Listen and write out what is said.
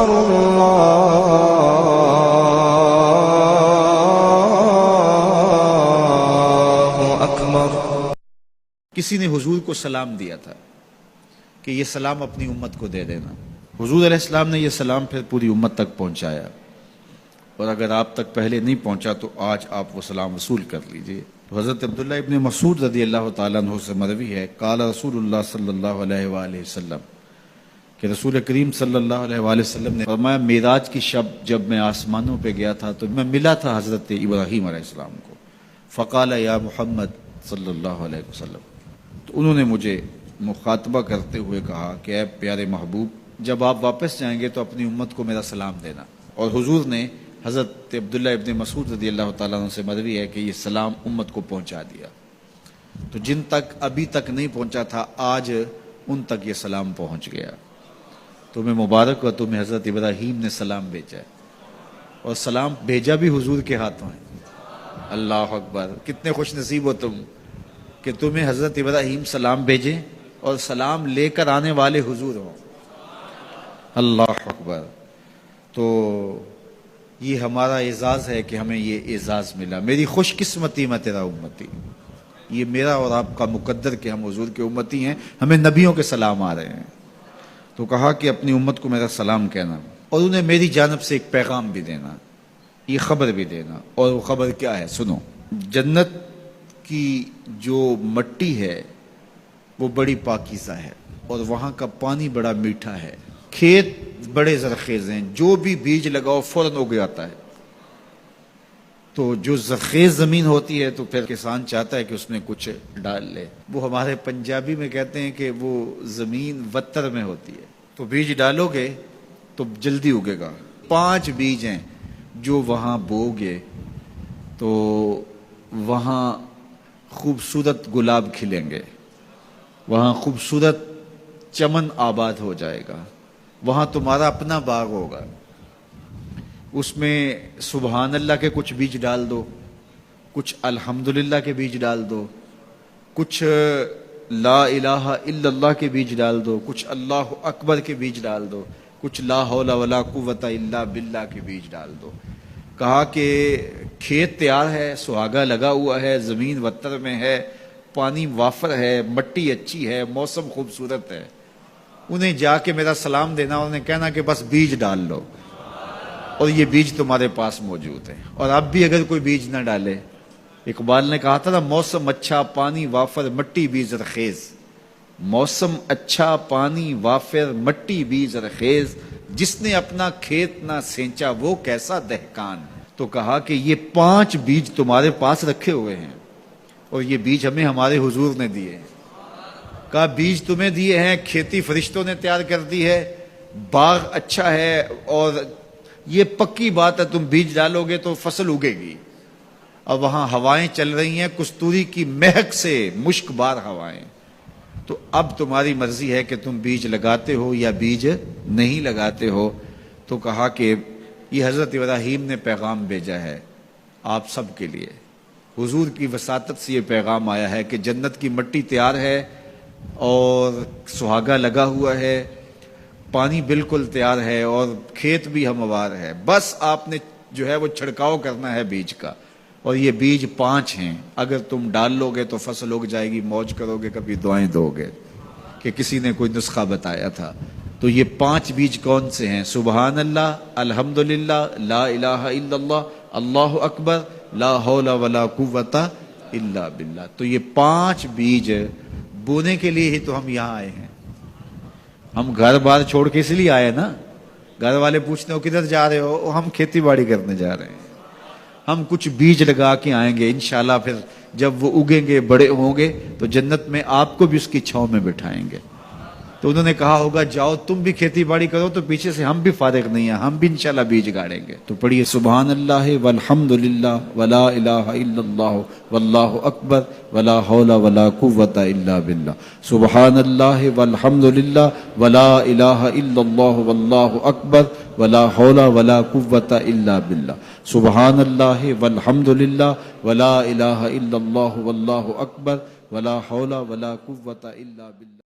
أكبر الله أكبر۔ کسی نے حضور کو سلام دیا تھا کہ یہ سلام اپنی امت کو دے دینا۔ حضور علیہ السلام نے یہ سلام پھر پوری امت تک پہنچایا، اور اگر آپ تک پہلے نہیں پہنچا تو آج آپ وہ سلام وصول کر لیجئے۔ تو حضرت عبداللہ ابن مسعود رضی اللہ تعالیٰ عنہ سے مروی ہے، قال رسول اللہ صلی اللہ علیہ وآلہ وسلم، کہ رسول کریم صلی اللہ علیہ وآلہ وسلم نے فرمایا، معراج کی شب جب میں آسمانوں پہ گیا تھا تو میں ملا تھا حضرت ابراہیم علیہ السلام کو، فقال یا محمد صلی اللہ علیہ وسلم، تو انہوں نے مجھے مخاطبہ کرتے ہوئے کہا کہ اے پیارے محبوب، جب آپ واپس جائیں گے تو اپنی امت کو میرا سلام دینا۔ اور حضور نے حضرت عبداللہ ابن مسعود رضی اللہ تعالیٰ عنہ سے مروی ہے کہ یہ سلام امت کو پہنچا دیا۔ تو جن تک ابھی تک نہیں پہنچا تھا آج ان تک یہ سلام پہنچ گیا۔ تمہیں مبارک ہو، تمہیں حضرت ابراہیم نے سلام بھیجا ہے، اور سلام بھیجا بھی حضور کے ہاتھوں ہے۔ اللہ اکبر، کتنے خوش نصیب ہو تم کہ تمہیں حضرت ابراہیم سلام بھیجے اور سلام لے کر آنے والے حضور ہوں۔ اللہ اکبر۔ تو یہ ہمارا اعزاز ہے کہ ہمیں یہ اعزاز ملا۔ میری خوش قسمتی میں تیرا امتی، یہ میرا اور آپ کا مقدر کہ ہم حضور کے امتی ہیں، ہمیں نبیوں کے سلام آ رہے ہیں۔ تو کہا کہ اپنی امت کو میرا سلام کہنا، اور انہیں میری جانب سے ایک پیغام بھی دینا، یہ خبر بھی دینا۔ اور وہ خبر کیا ہے؟ سنو، جنت کی جو مٹی ہے وہ بڑی پاکیزہ ہے، اور وہاں کا پانی بڑا میٹھا ہے، کھیت بڑے زرخیز ہیں، جو بھی بیج لگاؤ فوراً اگ جاتا ہے۔ تو جو زرخیز زمین ہوتی ہے تو پھر کسان چاہتا ہے کہ اس میں کچھ ڈال لے۔ وہ ہمارے پنجابی میں کہتے ہیں کہ وہ زمین وتر میں ہوتی ہے، تو بیج ڈالو گے تو جلدی اگے گا۔ 5 بیج ہیں جو وہاں بو گے تو وہاں خوبصورت گلاب کھلیں گے، وہاں خوبصورت چمن آباد ہو جائے گا، وہاں تمہارا اپنا باغ ہوگا۔ اس میں سبحان اللہ کے کچھ بیج ڈال دو، کچھ الحمدللہ کے بیج ڈال دو، کچھ لا الہ الا اللہ کے بیج ڈال دو، کچھ اللہ اکبر کے بیج ڈال دو، کچھ لا حول ولا قوت الا باللہ کے بیج ڈال دو۔ کہا کہ کھیت تیار ہے، سہاگا لگا ہوا ہے، زمین وتر میں ہے، پانی وافر ہے، مٹی اچھی ہے، موسم خوبصورت ہے۔ انہیں جا کے میرا سلام دینا، انہیں کہنا کہ بس بیج ڈال لو، اور یہ بیج تمہارے پاس موجود ہے۔ اور اب بھی اگر کوئی بیج نہ ڈالے، اقبال نے کہا تھا نا، موسم اچھا پانی وافر مٹی بھی زرخیز، موسم اچھا پانی وافر مٹی بھی زرخیز، جس نے اپنا کھیت نہ سینچا وہ کیسا دہقان۔ تو کہا کہ یہ 5 بیج تمہارے پاس رکھے ہوئے ہیں، اور یہ بیج ہمیں ہمارے حضور نے دیے ہیں۔ کہا بیج تمہیں دیے ہیں، کھیتی فرشتوں نے تیار کر دی ہے، باغ اچھا ہے، اور یہ پکی بات ہے تم بیج ڈالو گے تو فصل اگے گی۔ اور وہاں ہوائیں چل رہی ہیں کستوری کی مہک سے، مشک بار ہوائیں۔ تو اب تمہاری مرضی ہے کہ تم بیج لگاتے ہو یا بیج نہیں لگاتے ہو۔ تو کہا کہ یہ حضرت ابراہیم نے پیغام بھیجا ہے آپ سب کے لیے، حضور کی وساطت سے یہ پیغام آیا ہے کہ جنت کی مٹی تیار ہے، اور سہاگا لگا ہوا ہے، پانی بالکل تیار ہے، اور کھیت بھی ہموار ہے، بس آپ نے جو ہے وہ چھڑکاؤ کرنا ہے بیج کا۔ اور یہ بیج 5 ہیں، اگر تم ڈال لو گے تو فصل اگ جائے گی، موج کرو گے، کبھی دعائیں دو گے۔ کہ کسی نے کوئی نسخہ بتایا تھا۔ تو یہ 5 بیج کون سے ہیں؟ سبحان اللہ، الحمدللہ، لا الہ الا اللہ، اللہ اکبر، لا حول ولا قوت الا باللہ۔ تو یہ 5 بیج بونے کے لیے ہی تو ہم یہاں آئے ہیں۔ ہم گھر بار چھوڑ کے اس لیے آئے نا، گھر والے پوچھتے ہو کدھر جا رہے ہو، ہم کھیتی باڑی کرنے جا رہے ہیں۔ ہم کچھ بیج لگا کے آئیں گے انشاءاللہ، پھر جب وہ اگیں گے، بڑے ہوں گے تو جنت میں آپ کو بھی اس کی چھاؤں میں بٹھائیں گے۔ تو انہوں نے کہا ہوگا جاؤ تم بھی کھیتی باڑی کرو، تو پیچھے سے ہم بھی فارغ نہیں ہیں، ہم بھی انشاءاللہ بیج گاڑیں گے۔ تو پڑھیے سبحان اللہ والحمدللہ ولا الہ الا اللہ واللہ اکبر ولا حول ولا قوت الا باللہ۔ سبحان اللہ والحمدللہ ولا الہ الا اللہ واللہ اکبر ولا حول ولا قوت الا باللہ۔ سبحان اللہ والحمدللہ ولا الہ الا اللہ واللہ اکبر ولا حول ولا قوت الا باللہ۔